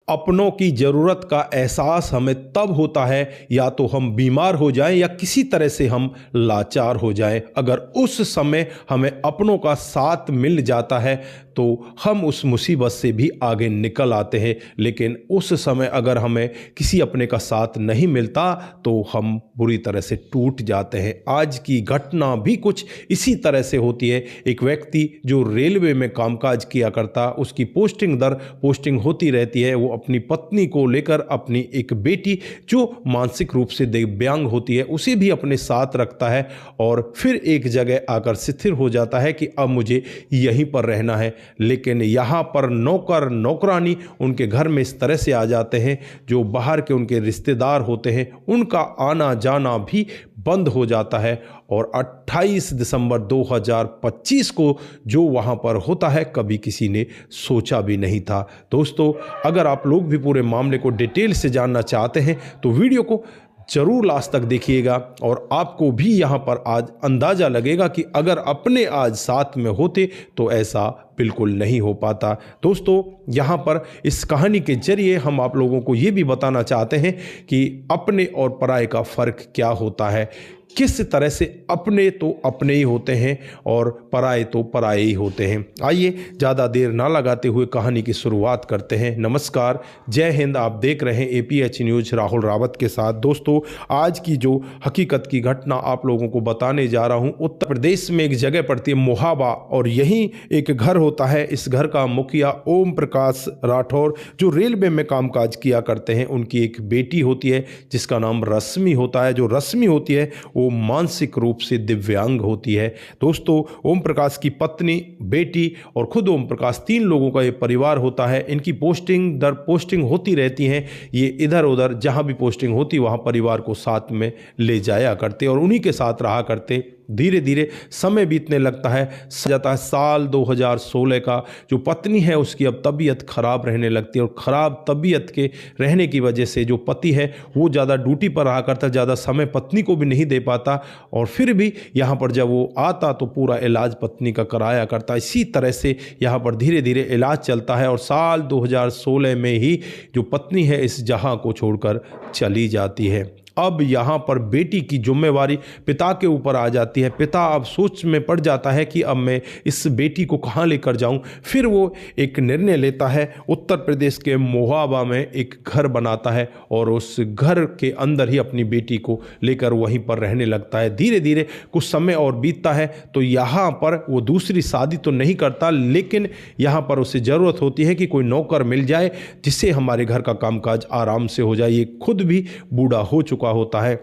अपनों की ज़रूरत का एहसास हमें तब होता है या तो हम बीमार हो जाएं या किसी तरह से हम लाचार हो जाएं। अगर उस समय हमें अपनों का साथ मिल जाता है तो हम उस मुसीबत से भी आगे निकल आते हैं, लेकिन उस समय अगर हमें किसी अपने का साथ नहीं मिलता तो हम बुरी तरह से टूट जाते हैं। आज की घटना भी कुछ इसी तरह से होती है। एक व्यक्ति जो रेलवे में कामकाज किया करता, उसकी पोस्टिंग दर पोस्टिंग होती रहती है। वो अपनी पत्नी को लेकर अपनी एक बेटी जो मानसिक रूप से दिव्यांग होती है उसे भी अपने साथ रखता है और फिर एक जगह आकर स्थिर हो जाता है कि अब मुझे यहीं पर रहना है। लेकिन यहाँ पर नौकर नौकरानी उनके घर में इस तरह से आ जाते हैं, जो बाहर के उनके रिश्तेदार होते हैं उनका आना जाना भी बंद हो जाता है। और 28 दिसंबर 2025 को जो वहाँ पर होता है कभी किसी ने सोचा भी नहीं था। दोस्तों, अगर आप लोग भी पूरे मामले को डिटेल से जानना चाहते हैं तो वीडियो को जरूर लास्ट तक देखिएगा और आपको भी यहाँ पर आज अंदाज़ा लगेगा कि अगर अपने आज साथ में होते तो ऐसा बिल्कुल नहीं हो पाता। दोस्तों, यहाँ पर इस कहानी के जरिए हम आप लोगों को ये भी बताना चाहते हैं कि अपने और पराये का फ़र्क क्या होता है, किस तरह से अपने तो अपने ही होते हैं और पराये तो पराये ही होते हैं। आइए ज़्यादा देर ना लगाते हुए कहानी की शुरुआत करते हैं। नमस्कार, जय हिंद। आप देख रहे हैं APH न्यूज़ राहुल रावत के साथ। दोस्तों, आज की जो हकीकत की घटना आप लोगों को बताने जा रहा हूँ, उत्तर प्रदेश में एक जगह पड़ती है मोहाबा और यहीं एक घर होता है। इस घर का मुखिया ओम प्रकाश राठौर जो रेलवे में कामकाज किया करते हैं, उनकी एक बेटी होती है जिसका नाम रश्मि होता है। जो रश्मि होती है वो मानसिक रूप से दिव्यांग होती है। दोस्तों, ओम प्रकाश की पत्नी, बेटी और खुद ओम प्रकाश, 3 लोगों का ये परिवार होता है। इनकी पोस्टिंग दर पोस्टिंग होती रहती हैं। ये इधर उधर जहां भी पोस्टिंग होती वहां परिवार को साथ में ले जाया करते और उन्हीं के साथ रहा करते। धीरे धीरे समय बीतने लगता है, जाता है साल 2016 का। जो पत्नी है उसकी अब तबीयत खराब रहने लगती है और ख़राब तबीयत के रहने की वजह से जो पति है वो ज़्यादा ड्यूटी पर रहा करता, ज़्यादा समय पत्नी को भी नहीं दे पाता और फिर भी यहाँ पर जब वो आता तो पूरा इलाज पत्नी का कराया करता। इसी तरह से यहाँ पर धीरे धीरे इलाज चलता है और साल 2016 में ही जो पत्नी है इस जहां को छोड़कर चली जाती है। अब यहाँ पर बेटी की जिम्मेवारी पिता के ऊपर आ जाती है। पिता अब सोच में पड़ जाता है कि अब मैं इस बेटी को कहाँ लेकर जाऊँ। फिर वो एक निर्णय लेता है, उत्तर प्रदेश के मोहाबा में एक घर बनाता है और उस घर के अंदर ही अपनी बेटी को लेकर वहीं पर रहने लगता है। धीरे धीरे कुछ समय और बीतता है तो यहाँ पर वो दूसरी शादी तो नहीं करता, लेकिन यहाँ पर उसे ज़रूरत होती है कि कोई नौकर मिल जाए जिससे हमारे घर का कामकाज आराम से हो जाए। ये खुद भी बूढ़ा हो चुका होता है।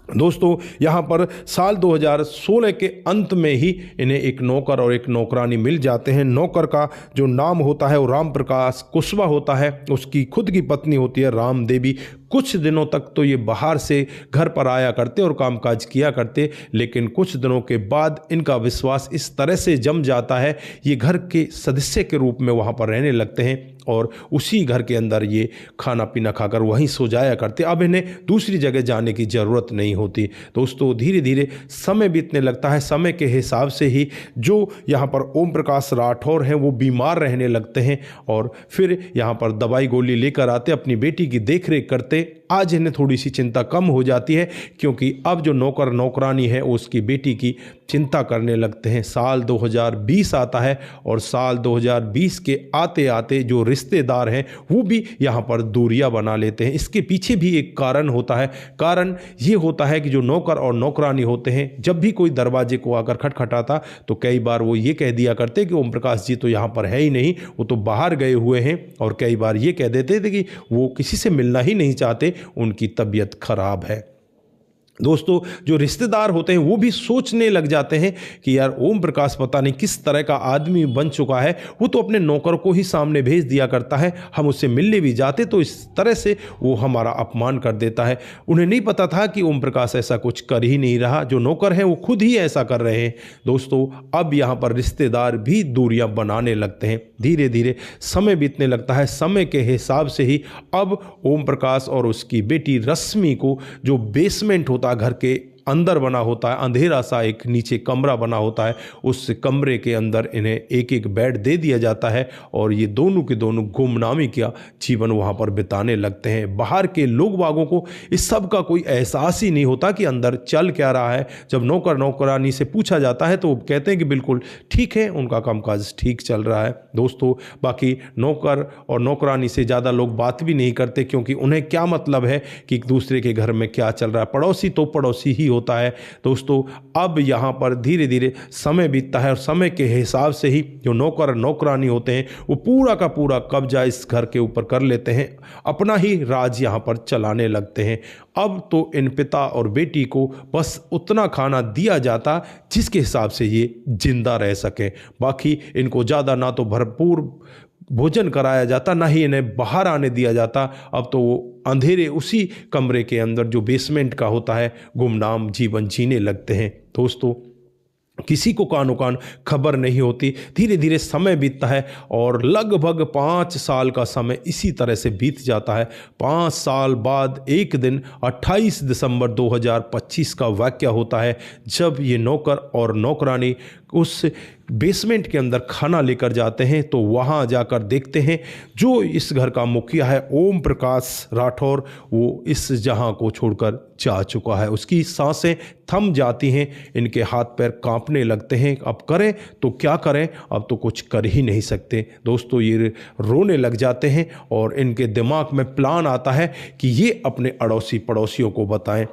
दोस्तों, यहाँ पर साल 2016 के अंत में ही इन्हें एक नौकर और एक नौकरानी मिल जाते हैं। नौकर का जो नाम होता है वो राम प्रकाश कुशवा होता है। उसकी खुद की पत्नी होती है राम देवी। कुछ दिनों तक तो ये बाहर से घर पर आया करते और कामकाज किया करते, लेकिन कुछ दिनों के बाद इनका विश्वास इस तरह से जम जाता है, ये घर के सदस्य के रूप में वहाँ पर रहने लगते हैं और उसी घर के अंदर ये खाना पीना खाकर वहीं सो जाया करते। अब इन्हें दूसरी जगह जाने की ज़रूरत नहीं होती। दोस्तों, धीरे धीरे समय बीतने लगता है। समय के हिसाब से ही जो यहाँ पर ओम प्रकाश राठौर हैं वो बीमार रहने लगते हैं और फिर यहाँ पर दवाई गोली लेकर आते, अपनी बेटी की देखरेख करते। आज इन्हें थोड़ी सी चिंता कम हो जाती है क्योंकि अब जो नौकर नौकरानी है उसकी बेटी की चिंता करने लगते हैं। साल 2020 आता है और साल 2020 के आते आते जो रिश्तेदार हैं वो भी यहाँ पर दूरियां बना लेते हैं। इसके पीछे भी एक कारण होता है। कारण ये होता है कि जो नौकर और नौकरानी होते हैं, जब भी कोई दरवाजे को आकर खटखटाता तो कई बार वो ये कह दिया करते कि ओम प्रकाश जी तो यहाँ पर है ही नहीं, वो तो बाहर गए हुए हैं। और कई बार ये कह देते थे कि वो किसी से मिलना ही नहीं चाहते, उनकी तबीयत खराब है। दोस्तों, जो रिश्तेदार होते हैं वो भी सोचने लग जाते हैं कि यार ओम प्रकाश पता नहीं किस तरह का आदमी बन चुका है, वो तो अपने नौकर को ही सामने भेज दिया करता है, हम उससे मिलने भी जाते तो इस तरह से वो हमारा अपमान कर देता है। उन्हें नहीं पता था कि ओम प्रकाश ऐसा कुछ कर ही नहीं रहा, जो नौकर हैं वो खुद ही ऐसा कर रहे हैं। दोस्तों, अब यहाँ पर रिश्तेदार भी दूरियां बनाने लगते हैं। धीरे धीरे समय बीतने लगता है। समय के हिसाब से ही अब ओम प्रकाश और उसकी बेटी रश्मि को जो बेसमेंट होता घर के अंदर बना होता है, अंधेरा सा एक नीचे कमरा बना होता है, उस कमरे के अंदर इन्हें एक एक बेड दे दिया जाता है और ये दोनों के दोनों गुमनामी का जीवन वहाँ पर बिताने लगते हैं। बाहर के लोग बागों को इस सब का कोई एहसास ही नहीं होता कि अंदर चल क्या रहा है। जब नौकर नौकरानी से पूछा जाता है तो वो कहते हैं कि बिल्कुल ठीक है, उनका कामकाज ठीक चल रहा है। दोस्तों, बाकी नौकर और नौकरानी से ज़्यादा लोग बात भी नहीं करते, क्योंकि उन्हें क्या मतलब है कि दूसरे के घर में क्या चल रहा है। पड़ोसी तो पड़ोसी ही होता है। दोस्तों, अब यहाँ पर धीरे धीरे समय बीतता है और समय के हिसाब से ही जो नौकर और नौकरानी होते हैं वो पूरा का पूरा कब्जा इस घर के ऊपर कर लेते हैं, अपना ही राज यहाँ पर चलाने लगते हैं। अब तो इन पिता और बेटी को बस उतना खाना दिया जाता जिसके हिसाब से ये जिंदा रह सकें। बाकी इनको ज़्यादा ना तो भरपूर भोजन कराया जाता, ना ही इन्हें बाहर आने दिया जाता। अब तो वो अंधेरे उसी कमरे के अंदर जो बेसमेंट का होता है गुमनाम जीवन जीने लगते हैं। दोस्तों, किसी को कानो कान खबर नहीं होती। धीरे धीरे समय बीतता है और लगभग 5 साल का समय इसी तरह से बीत जाता है। 5 साल बाद एक दिन 28 दिसंबर 2025 का वाक़या होता है, जब ये नौकर और नौकरानी उस बेसमेंट के अंदर खाना लेकर जाते हैं। तो वहाँ जाकर देखते हैं जो इस घर का मुखिया है ओम प्रकाश राठौर, वो इस जहां को छोड़कर जा चुका है। उसकी सांसें थम जाती हैं, इनके हाथ पैर कांपने लगते हैं। अब करें तो क्या करें, अब तो कुछ कर ही नहीं सकते। दोस्तों, ये रोने लग जाते हैं और इनके दिमाग में प्लान आता है कि ये अपने अड़ोसी पड़ोसियों को बताएं।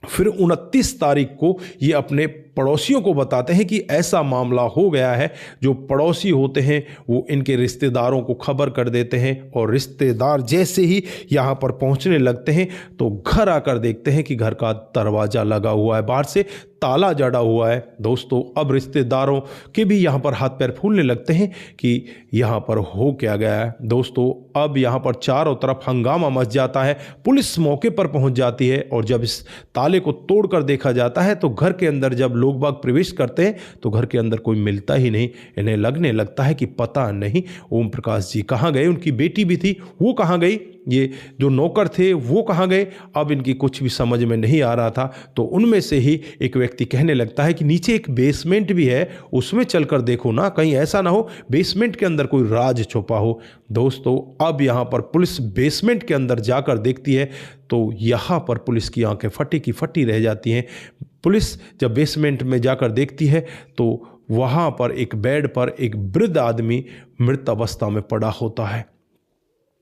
फिर 29 तारीख को ये अपने पड़ोसियों को बताते हैं कि ऐसा मामला हो गया है। जो पड़ोसी होते हैं वो इनके रिश्तेदारों को खबर कर देते हैं और रिश्तेदार जैसे ही यहाँ पर पहुँचने लगते हैं तो घर आकर देखते हैं कि घर का दरवाज़ा लगा हुआ है, बाहर से ताला जड़ा हुआ है। दोस्तों, अब रिश्तेदारों के भी यहाँ पर हाथ पैर फूलने लगते हैं कि यहाँ पर हो क्या गया है। दोस्तों, अब यहाँ पर चारों तरफ हंगामा मच जाता है। पुलिस मौके पर पहुँच जाती है और जब इस ताले को तोड़कर देखा जाता है तो घर के अंदर जब लोग बाग प्रवेश करते हैं तो घर के अंदर कोई मिलता ही नहीं। इन्हें लगने लगता है कि पता नहीं ओम प्रकाश जी कहाँ गए, उनकी बेटी भी थी वो कहाँ गई, ये जो नौकर थे वो कहाँ गए। अब इनकी कुछ भी समझ में नहीं आ रहा था। तो उनमें से ही एक व्यक्ति कहने लगता है कि नीचे एक बेसमेंट भी है, उसमें चलकर देखो ना, कहीं ऐसा ना हो बेसमेंट के अंदर कोई राज छुपा हो। दोस्तों, अब यहाँ पर पुलिस बेसमेंट के अंदर जाकर देखती है तो यहाँ पर पुलिस की आंखें फटी की फटी रह जाती हैं। पुलिस जब बेसमेंट में जाकर देखती है तो वहाँ पर एक बेड पर एक वृद्ध आदमी मृत अवस्था में पड़ा होता है।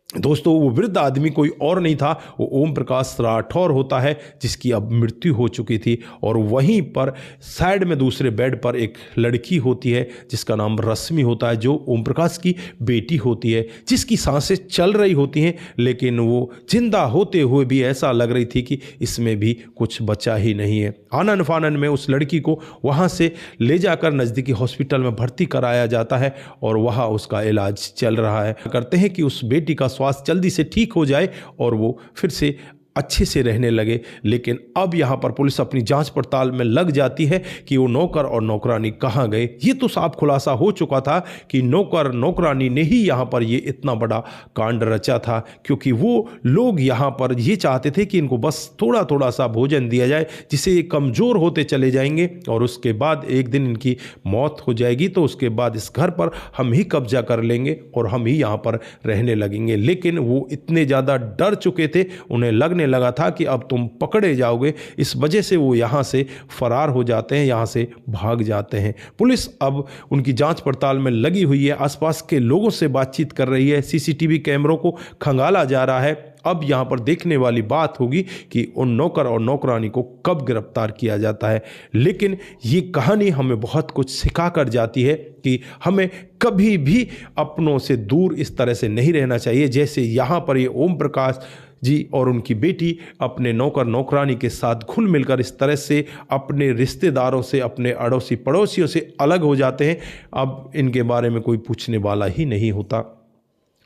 दोस्तों, वो वृद्ध आदमी कोई और नहीं था, वो ओम प्रकाश राठौर होता है, जिसकी अब मृत्यु हो चुकी थी। और वहीं पर साइड में दूसरे बेड पर एक लड़की होती है जिसका नाम रश्मि होता है, जो ओम प्रकाश की बेटी होती है, जिसकी सांसें चल रही होती हैं, लेकिन वो जिंदा होते हुए भी ऐसा लग रही थी कि इसमें भी कुछ बचा ही नहीं है। आनन फानन में उस लड़की को वहाँ से ले जाकर नज़दीकी हॉस्पिटल में भर्ती कराया जाता है और वहाँ उसका इलाज चल रहा है। करते हैं कि उस बेटी का स्वास्थ्य जल्दी से ठीक हो जाए और वो फिर से अच्छे से रहने लगे। लेकिन अब यहाँ पर पुलिस अपनी जांच पड़ताल में लग जाती है कि वो नौकर और नौकरानी कहाँ गए। ये तो साफ खुलासा हो चुका था कि नौकर नौकरानी ने ही यहाँ पर ये इतना बड़ा कांड रचा था, क्योंकि वो लोग यहाँ पर ये चाहते थे कि इनको बस थोड़ा थोड़ा सा भोजन दिया जाए, जिससे ये कमज़ोर होते चले जाएंगे और उसके बाद एक दिन इनकी मौत हो जाएगी तो उसके बाद इस घर पर हम ही कब्जा कर लेंगे और हम ही यहाँ पर रहने लगेंगे। लेकिन वो इतने ज़्यादा डर चुके थे, उन्हें लगने लगा था कि अब तुम पकड़े जाओगे। इस वजह से वो यहाँ से फरार हो जाते हैं, यहाँ से भाग जाते हैं। पुलिस अब उनकी जांच पड़ताल में लगी हुई है, आसपास के लोगों से बातचीत कर रही है, सीसीटीवी कैमरों को खंगाला जा रहा है। अब यहाँ पर देखने वाली बात होगी कि उन नौकर और नौकरानी को कब गिरफ्तार किया जाता है। लेकिन ये कहानी हमें बहुत कुछ सिखा कर जाती है कि हमें कभी भी अपनों से दूर इस तरह से नहीं रहना चाहिए, जैसे यहाँ पर ये ओम प्रकाश जी और उनकी बेटी अपने नौकर नौकरानी के साथ घुल मिलकर इस तरह से अपने रिश्तेदारों से, अपने अड़ोसी पड़ोसियों से अलग हो जाते हैं। अब इनके बारे में कोई पूछने वाला ही नहीं होता।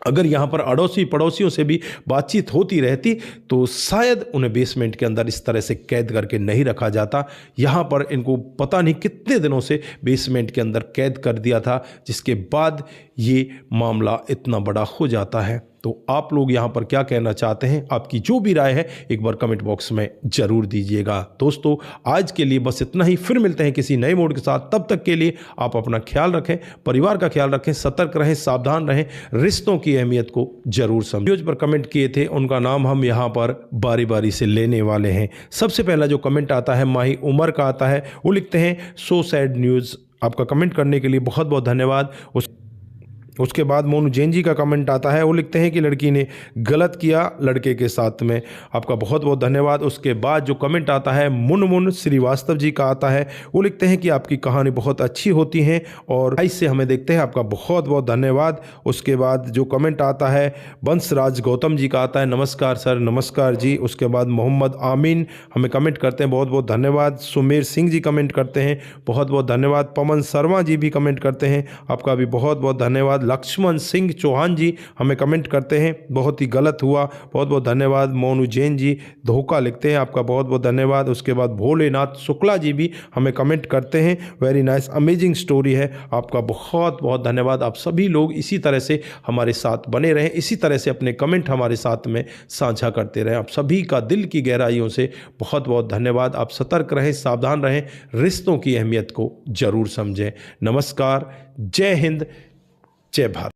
अगर यहाँ पर अड़ोसी पड़ोसियों से भी बातचीत होती रहती तो शायद उन्हें बेसमेंट के अंदर इस तरह से कैद करके नहीं रखा जाता। यहाँ पर इनको पता नहीं कितने दिनों से बेसमेंट के अंदर कैद कर दिया था, जिसके बाद ये मामला इतना बड़ा हो जाता है। तो आप लोग यहाँ पर क्या कहना चाहते हैं, आपकी जो भी राय है एक बार कमेंट बॉक्स में जरूर दीजिएगा। दोस्तों आज के लिए बस इतना ही, फिर मिलते हैं किसी नए मोड के साथ। तब तक के लिए आप अपना ख्याल रखें, परिवार का ख्याल रखें, सतर्क रहें, सावधान रहें, रिश्तों की अहमियत को जरूर समझें। पर कमेंट किए थे उनका नाम हम यहाँ पर बारी बारी से लेने वाले हैं। सबसे पहला जो कमेंट आता है माही उमर का आता है, वो लिखते हैं सो सैड न्यूज़। आपका कमेंट करने के लिए बहुत बहुत धन्यवाद। उसके बाद मोनू जैन जी का कमेंट आता है, वो लिखते हैं कि लड़की ने गलत किया लड़के के साथ में। आपका बहुत बहुत धन्यवाद। उसके बाद जो कमेंट आता है मुनमुन श्रीवास्तव जी का आता है, वो लिखते हैं कि आपकी कहानी बहुत अच्छी होती है और इससे हमें देखते हैं। आपका बहुत बहुत धन्यवाद। उसके बाद जो कमेंट आता है बंसराज गौतम जी का आता है, नमस्कार सर। नमस्कार जी। उसके बाद मोहम्मद आमीन हमें कमेंट करते हैं, बहुत बहुत धन्यवाद। सुमेर सिंह जी कमेंट करते हैं, बहुत बहुत धन्यवाद। पवन शर्मा जी भी कमेंट करते हैं, आपका भी बहुत बहुत धन्यवाद। लक्ष्मण सिंह चौहान जी हमें कमेंट करते हैं, बहुत ही गलत हुआ, बहुत बहुत धन्यवाद। मोनू जैन जी धोखा लिखते हैं, आपका बहुत बहुत धन्यवाद। उसके बाद भोलेनाथ शुक्ला जी भी हमें कमेंट करते हैं, वेरी नाइस अमेजिंग स्टोरी है, आपका बहुत बहुत धन्यवाद। आप सभी लोग इसी तरह से हमारे साथ बने रहें, इसी तरह से अपने कमेंट हमारे साथ में साझा करते रहें। आप सभी का दिल की गहराइयों से बहुत बहुत धन्यवाद। आप सतर्क रहें, सावधान रहें, रिश्तों की अहमियत को जरूर समझें। नमस्कार, जय हिंद, जय भारत।